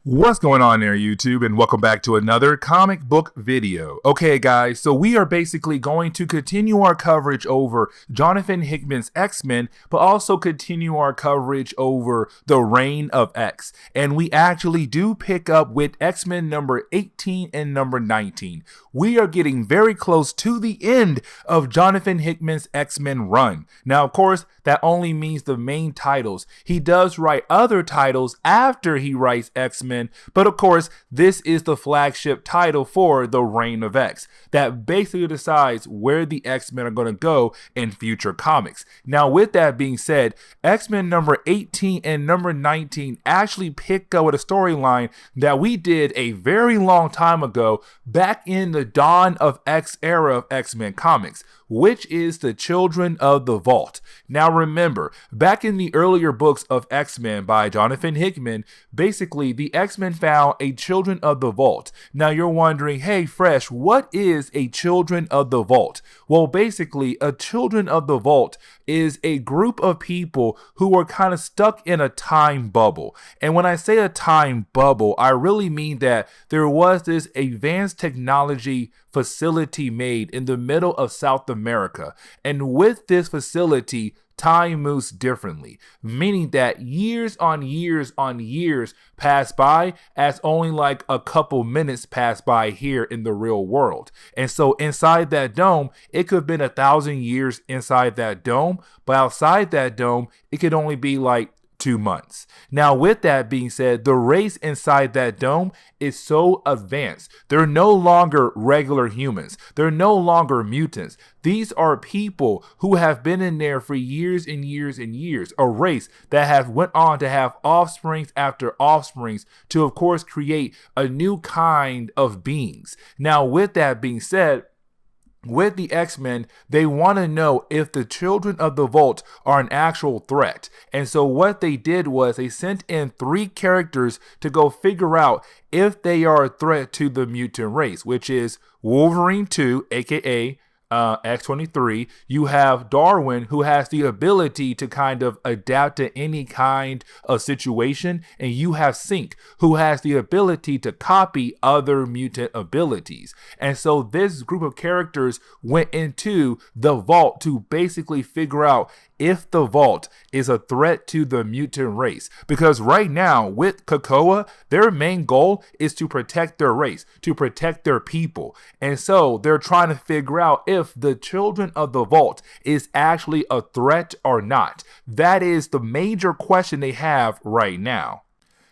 What's going on there, YouTube, and welcome back to another comic book video. Okay, guys, so we are basically going to continue our coverage over Jonathan Hickman's X-Men, but also continue our coverage over the Reign of X. And we actually do pick up with X-Men number 18 and number 19. We are getting very close to the end of Jonathan Hickman's X-Men run. Now, of course, that only means the main titles. He does write other titles after he writes X-Men, but of course, this is the flagship title for the Reign of X that basically decides where the X-Men are going to go in future comics. Now, with that being said, X-Men number 18 and number 19 actually pick up with a storyline that we did a very long time ago, back in the Dawn of X era of X-Men comics, which is the Children of the Vault. Now remember, back in the earlier books of X-Men by Jonathan Hickman, basically the X-Men found a Children of the Vault. Now you're wondering, hey Fresh, what is a Children of the Vault? Well, basically a Children of the Vault is a group of people who are kind of stuck in a time bubble. And when I say a time bubble, I really mean that there was this advanced technology facility made in the middle of South America. And with this facility, time moves differently, meaning that years on years on years pass by as only like a couple minutes pass by here in the real world. And so inside that dome, it could have been 1,000 years inside that dome, but outside that dome, it could only be like 2 months. Now, with that being said, the race inside that dome is so advanced. They're no longer regular humans. They're no longer mutants. These are people who have been in there for years and years and years. A race that have went on to have offsprings after offsprings to, of course, create a new kind of beings. Now, with that being said, with the X-Men, they want to know if the Children of the Vault are an actual threat. And so what they did was they sent in 3 characters to go figure out if they are a threat to the mutant race, which is Wolverine 2, aka X-23. You have Darwin, who has the ability to kind of adapt to any kind of situation, and you have Sync, who has the ability to copy other mutant abilities. And so this group of characters went into the vault to basically figure out if the vault is a threat to the mutant race. Because right now with COPPA, their main goal is to protect their race, to protect their people. And so they're trying to figure out if the Children of the Vault is actually a threat or not. That is the major question they have right now.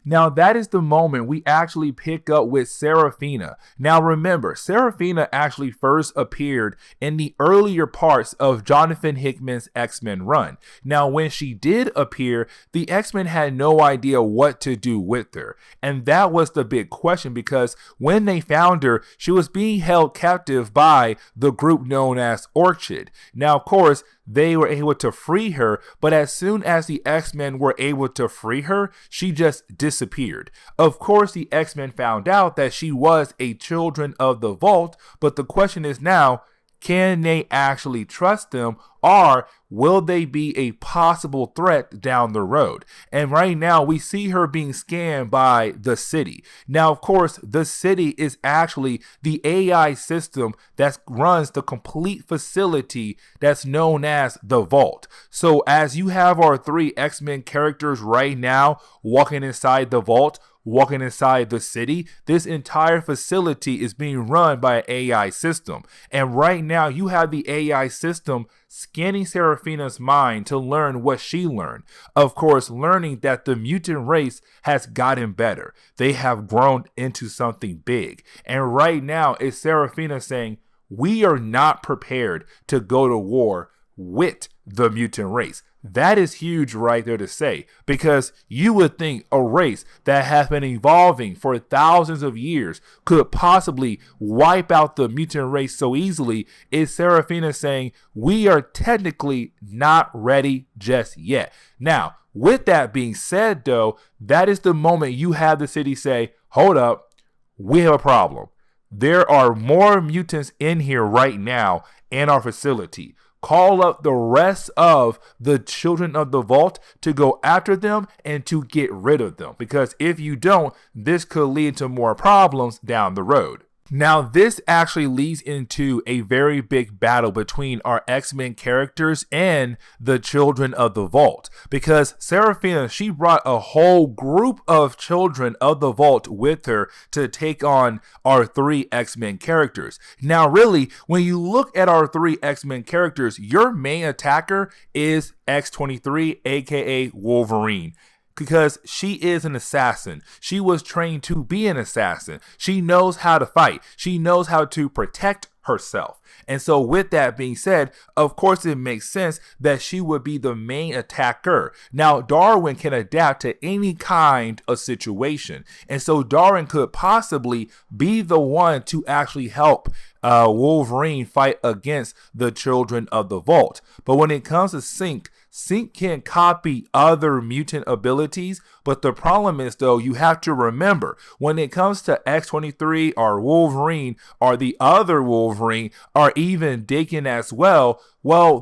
Now, that is the moment we actually pick up with Serafina. Now, remember, Serafina actually first appeared in the earlier parts of Jonathan Hickman's X-Men run. Now, when she did appear, the X-Men had no idea what to do with her. And that was the big question, because when they found her, she was being held captive by the group known as Orchid. Now, of course, they were able to free her, but as soon as the X-Men were able to free her, she just disappeared. Of course, the X-Men found out that she was a Children of the Vault, but the question is now, can they actually trust them, or will they be a possible threat down the road? And right now we see her being scanned by the city. Now, of course, the city is actually the AI system that runs the complete facility that's known as the Vault. So as you have our 3 X-Men characters right now walking inside the Vault, walking inside the city, this entire facility is being run by an AI system. And right now you have the AI system scanning Serafina's mind to learn what she learned. Of course, learning that the mutant race has gotten better. They have grown into something big. And right now it's Serafina saying, we are not prepared to go to war with the mutant race. That is huge right there to say, because you would think a race that has been evolving for thousands of years could possibly wipe out the mutant race so easily. Is Serafina saying, we are technically not ready just yet. Now, with that being said though, that is the moment you have the city say, hold up, we have a problem. There are more mutants in here right now in our facility. call up the rest of the children of the vault to go after them and to get rid of them. Because if you don't, this could lead to more problems down the road. Now, this actually leads into a very big battle between our X-Men characters and the Children of the Vault, because Seraphina, she brought a whole group of Children of the Vault with her to take on our 3 X-Men characters. Now, really, when you look at our 3 X-Men characters, your main attacker is X-23, aka Wolverine. Because she is an assassin. She was trained to be an assassin. She knows how to fight. She knows how to protect herself. And so with that being said, of course it makes sense that she would be the main attacker. Now, Darwin can adapt to any kind of situation. And so Darwin could possibly be the one to actually help Wolverine fight against the Children of the Vault. But when it comes to Synch can copy other mutant abilities, but the problem is, though, you have to remember, when it comes to X-23 or Wolverine or the other Wolverine or even Daken as well,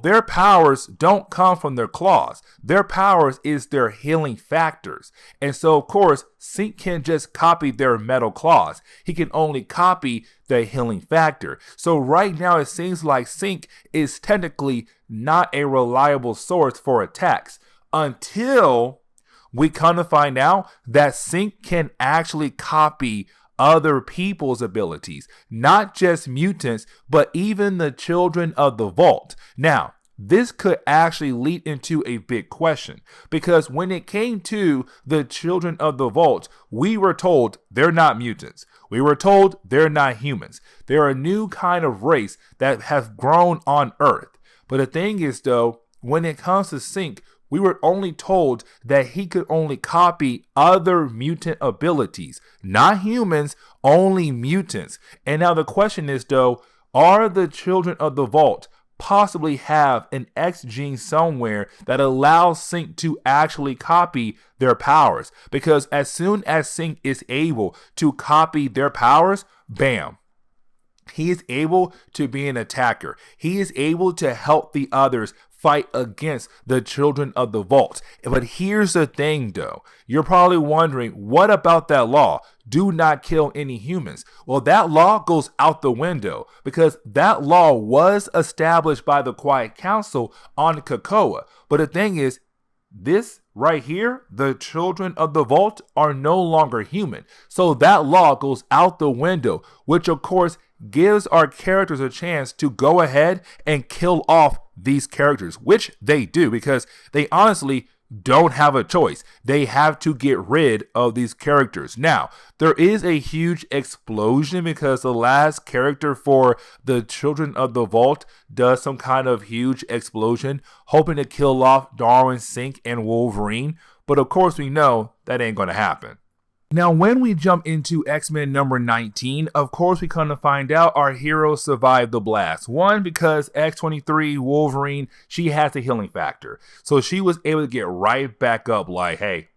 their powers don't come from their claws. Their powers is their healing factors. And so, of course, Synch can just copy their metal claws. He can only copy the healing factor. So right now, it seems like Synch is technically not a reliable source for attacks until we come to find out that Synch can actually copy other people's abilities, not just mutants, but even the Children of the Vault. Now, this could actually lead into a big question, because when it came to the Children of the Vault, we were told they're not mutants. We were told they're not humans. They're a new kind of race that has grown on Earth. But the thing is, though, when it comes to Synch, we were only told that he could only copy other mutant abilities, not humans, only mutants. And now the question is, though, are the Children of the Vault possibly have an X gene somewhere that allows Synch to actually copy their powers? Because as soon as Synch is able to copy their powers, bam, he is able to be an attacker. He is able to help the others fight against the Children of the Vault. But here's the thing, though. You're probably wondering, what about that law? Do not kill any humans. Well, that law goes out the window, because that law was established by the Quiet Council on Krakoa. But the thing is, this right here, the Children of the Vault are no longer human. So that law goes out the window, which of course gives our characters a chance to go ahead and kill off these characters, which they do, because they honestly don't have a choice. They have to get rid of these characters. Now, there is a huge explosion because the last character for the Children of the Vault does some kind of huge explosion, hoping to kill off Darwin, Synch, and Wolverine. But of course, we know that ain't going to happen. Now, when we jump into X-Men number 19, of course, we come to find out our heroes survived the blast. One, because X-23, Wolverine, she has a healing factor. So she was able to get right back up like, hey,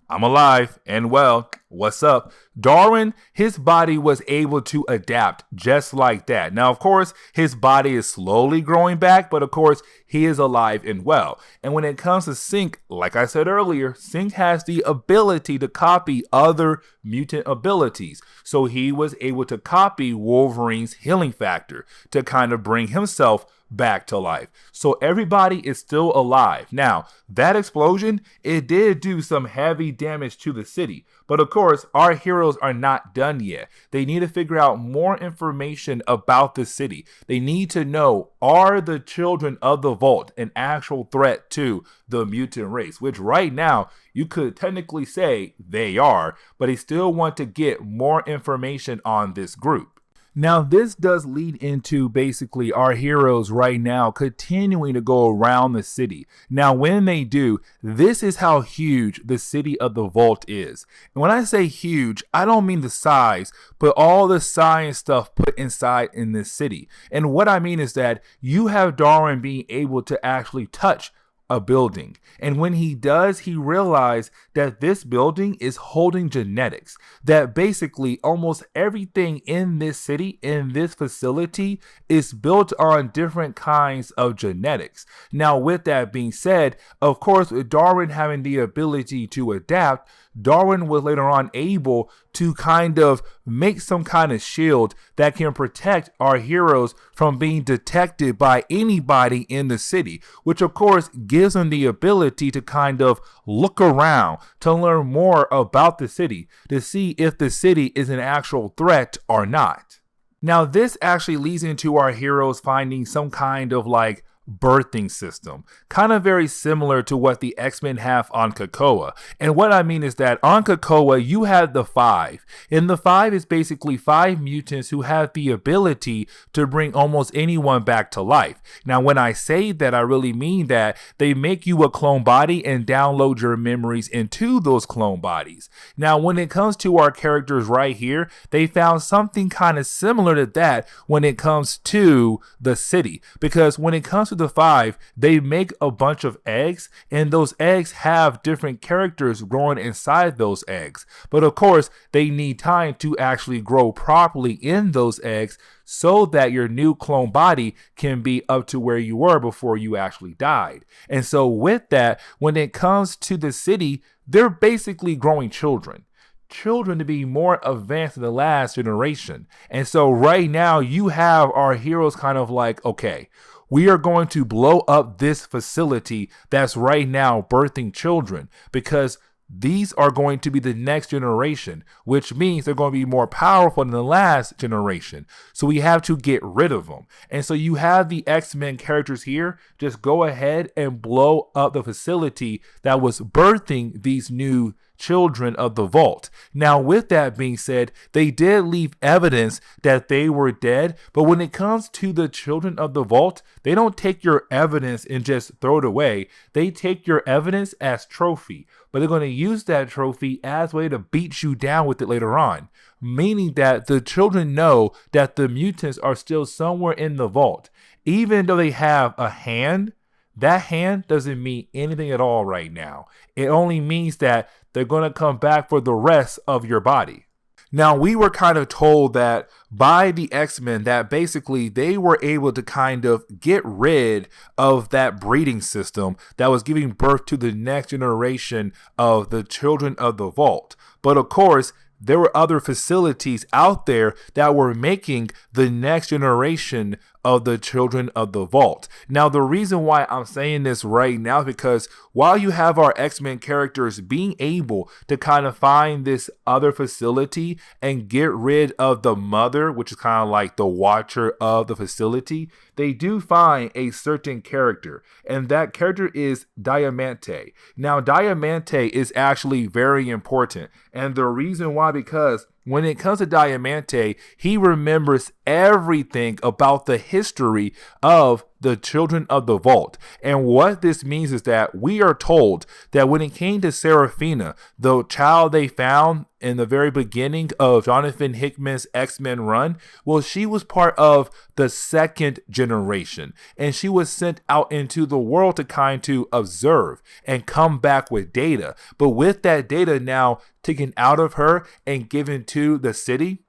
I'm alive and well, what's up? Darwin, his body was able to adapt just like that. Now, of course, his body is slowly growing back, but of course, he is alive and well. And when it comes to Synch, like I said earlier, Synch has the ability to copy other mutant abilities. So he was able to copy Wolverine's healing factor to kind of bring himself back to life. So everybody is still alive. Now, that explosion, it did do some heavy damage to the city. But of course, our heroes are not done yet. They need to figure out more information about the city. They need to know, are the Children of the Vault an actual threat to the mutant race? Which right now, you could technically say they are, but they still want to get more information on this group. Now, this does lead into basically our heroes right now continuing to go around the city. Now, when they do, this is how huge the city of the Vault is. And when I say huge, I don't mean the size, but all the science stuff put inside in this city. And what I mean is that you have Darwin being able to actually touch a building. And when he does, he realized that this building is holding genetics, that basically almost everything in this city, in this facility, is built on different kinds of genetics. Now, with that being said, of course, with Darwin having the ability to adapt, Darwin was later on able to kind of make some kind of shield that can protect our heroes from being detected by anybody in the city, which of course gives them the ability to kind of look around, to learn more about the city, to see if the city is an actual threat or not. Now, this actually leads into our heroes finding some kind of like birthing system, kind of very similar to what the X-Men have on COPPA. And what I mean is that on COPPA, you have the Five, and the Five is basically 5 mutants who have the ability to bring almost anyone back to life. Now, when I say that, I really mean that they make you a clone body and download your memories into those clone bodies. Now, when it comes to our characters right here, they found something kind of similar to that when it comes to the city, because when it comes to the Five, they make a bunch of eggs, and those eggs have different characters growing inside those eggs. But of course, they need time to actually grow properly in those eggs so that your new clone body can be up to where you were before you actually died. And so with that, when it comes to the city, they're basically growing children to be more advanced than the last generation. And so right now you have our heroes kind of like, okay, we are going to blow up this facility that's right now birthing children, because these are going to be the next generation, which means they're going to be more powerful than the last generation. So we have to get rid of them. And so you have the X-Men characters here just go ahead and blow up the facility that was birthing these new children of the vault. Now, with that being said, they did leave evidence that they were dead, but when it comes to the children of the vault, they don't take your evidence and just throw it away. They take your evidence as trophy, but they're going to use that trophy as a way to beat you down with it later on, meaning that the children know that the mutants are still somewhere in the vault. Even though they have a hand, that hand doesn't mean anything at all right now. It only means that they're going to come back for the rest of your body. Now, we were kind of told that by the X-Men that basically they were able to kind of get rid of that breeding system that was giving birth to the next generation of the children of the vault. But of course, there were other facilities out there that were making the next generation of the children of the vault. Now, the reason why I'm saying this right now is because while you have our X-Men characters being able to kind of find this other facility and get rid of the mother, which is kind of like the watcher of the facility, they do find a certain character, and that character is Diamante. Now, Diamante is actually very important, and the reason why, because when it comes to Diamante, he remembers everything about the history of the children of the vault. And what this means is that we are told that when it came to Serafina, the child they found in the very beginning of Jonathan Hickman's X-Men run, well, she was part of the second generation, and she was sent out into the world to kind of observe and come back with data. But with that data now taken out of her and given to the city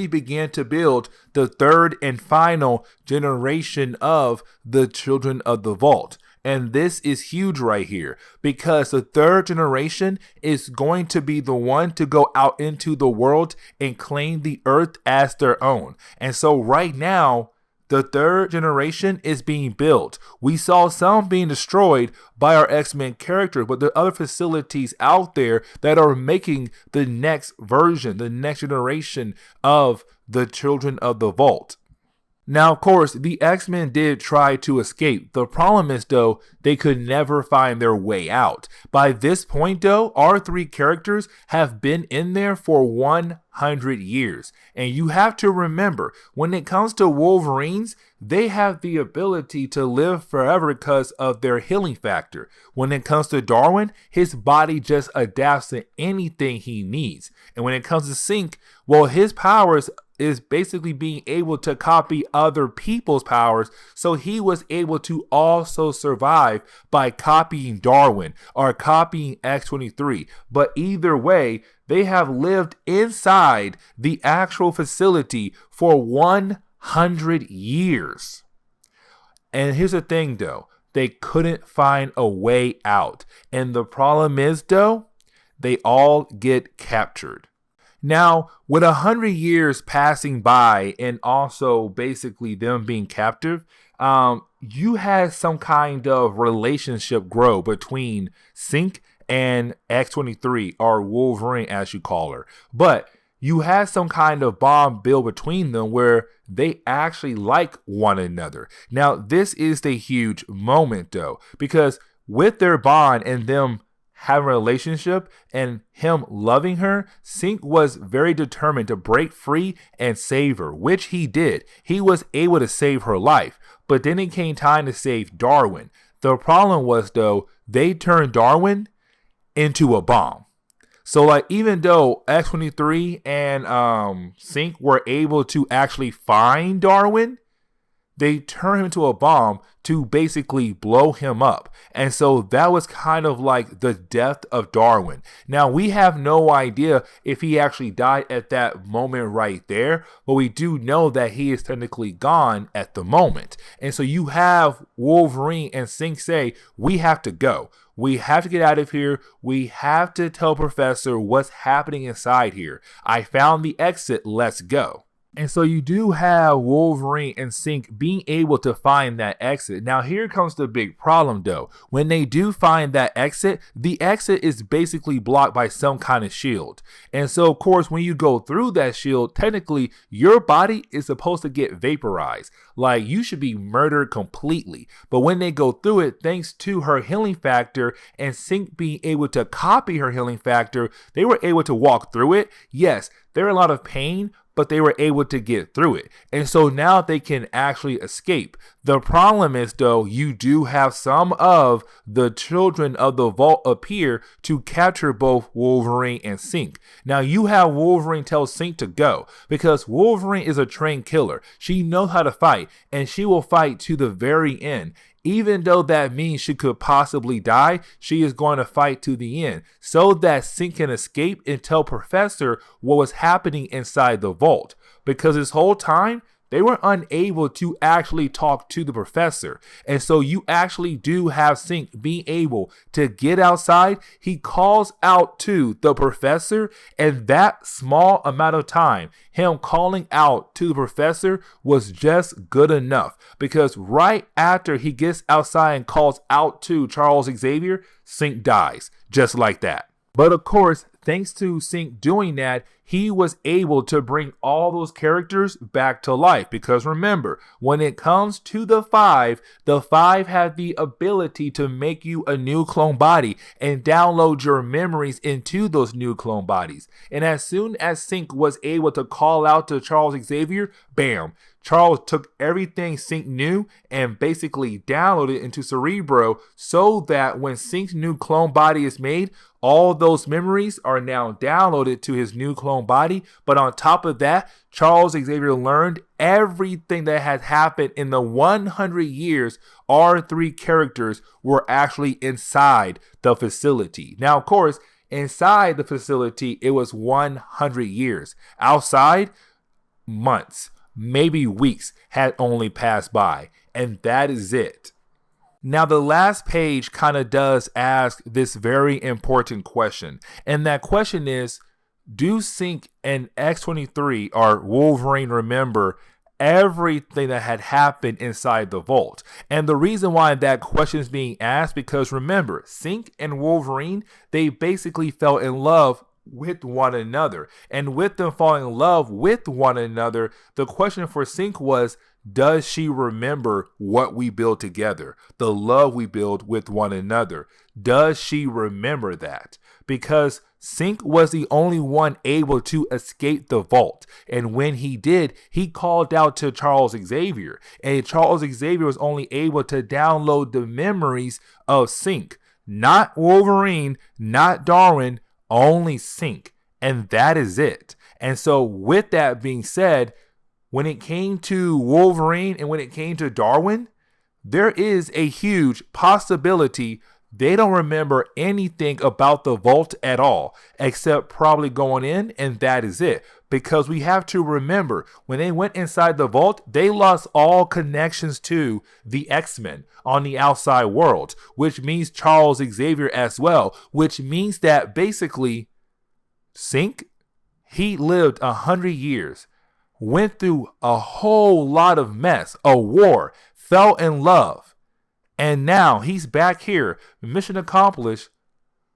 began to build the third and final generation of the children of the vault. And this is huge right here, because the third generation is going to be the one to go out into the world and claim the earth as their own. And so right now, the third generation is being built. We saw some being destroyed by our X-Men characters, but there are other facilities out there that are making the next version, the next generation of the children of the vault. Now, of course, the X-Men did try to escape. The problem is, though, they could never find their way out. By this point, though, our 3 characters have been in there for 100 years. And you have to remember, when it comes to Wolverines, they have the ability to live forever because of their healing factor. When it comes to Darwin, his body just adapts to anything he needs. And when it comes to Sync, well, his powers is basically being able to copy other people's powers, so he was able to also survive by copying Darwin or copying X-23. But either way, they have lived inside the actual facility for 100 years. And here's the thing, though. They couldn't find a way out. And the problem is, though, they all get captured. Now, with 100 years passing by and also basically them being captive, you had some kind of relationship grow between Synch and X-23, or Wolverine as you call her. But you had some kind of bond built between them where they actually like one another. Now, this is the huge moment, though, because with their bond and them having a relationship and him loving her, Synch was very determined to break free and save her, which he did. He was able to save her life, but then it came time to save Darwin. The problem was, though, they turned Darwin into a bomb. So, like, even though X-23 and Synch were able to actually find Darwin, they turned him into a bomb to basically blow him up. And so that was kind of like the death of Darwin. Now, we have no idea if he actually died at that moment right there, but we do know that he is technically gone at the moment. And so you have Wolverine and Synch say, we have to go. We have to get out of here. We have to tell Professor what's happening inside here. I found the exit. Let's go. And so you do have Wolverine and Synch being able to find that exit. Now, here comes the big problem, though. When they do find that exit, the exit is basically blocked by some kind of shield. And so, of course, when you go through that shield, technically, your body is supposed to get vaporized. Like, you should be murdered completely. But when they go through it, thanks to her healing factor and Synch being able to copy her healing factor, they were able to walk through it. Yes, there are a lot of pain, but they were able to get through it. And so now they can actually escape. The problem is, though, you do have some of the children of the vault appear to capture both Wolverine and Synch. Now, you have Wolverine tell Synch to go because Wolverine is a trained killer. She knows how to fight, and she will fight to the very end. Even though that means she could possibly die, she is going to fight to the end so that Synch can escape and tell Professor what was happening inside the vault. Because this whole time, they were unable to actually talk to the Professor. And so you actually do have Synch being able to get outside. He calls out to the Professor, and that small amount of time, him calling out to the Professor, was just good enough. Because right after he gets outside and calls out to Charles Xavier, Synch dies, just like that. But of course, thanks to Synch doing that, he was able to bring all those characters back to life. Because remember, when it comes to the five have the ability to make you a new clone body and download your memories into those new clone bodies. And as soon as Synch was able to call out to Charles Xavier, bam, Charles took everything Synch knew and basically downloaded it into Cerebro so that when Synch's new clone body is made, all those memories are now downloaded to his new clone body. But on top of that, Charles Xavier learned everything that had happened in the 100 years our three characters were actually inside the facility. Now, of course, inside the facility, it was 100 years. Outside, months, maybe weeks had only passed by. And that is it. Now, the last page kind of does ask this very important question. And that question is, do Synch and X-23 or Wolverine remember everything that had happened inside the vault? And the reason why that question is being asked, because remember, Synch and Wolverine, they basically fell in love with one another. And with them falling in love with one another, the question for Synch was, does she remember what we built together? The love we build with one another. Does she remember that? Because Synch was the only one able to escape the vault. And when he did, he called out to Charles Xavier. And Charles Xavier was only able to download the memories of Synch. Not Wolverine, not Darwin, only Synch. And that is it. And so with that being said, when it came to Wolverine and when it came to Darwin, there is a huge possibility they don't remember anything about the vault at all, except probably going in, and that is it. Because we have to remember, when they went inside the vault, they lost all connections to the X-Men on the outside world, which means Charles Xavier as well, which means that basically, Synch, he lived 100 years, went through a whole lot of mess, a war, fell in love. And now he's back here, mission accomplished,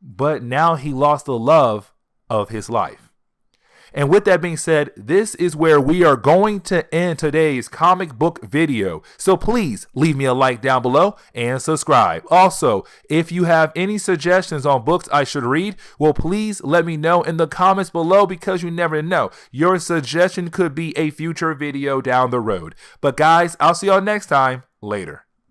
but now he lost the love of his life. And with that being said, this is where we are going to end today's comic book video. So please leave me a like down below and subscribe. Also, if you have any suggestions on books I should read, well, please let me know in the comments below, because you never know. Your suggestion could be a future video down the road. But guys, I'll see y'all next time. Later.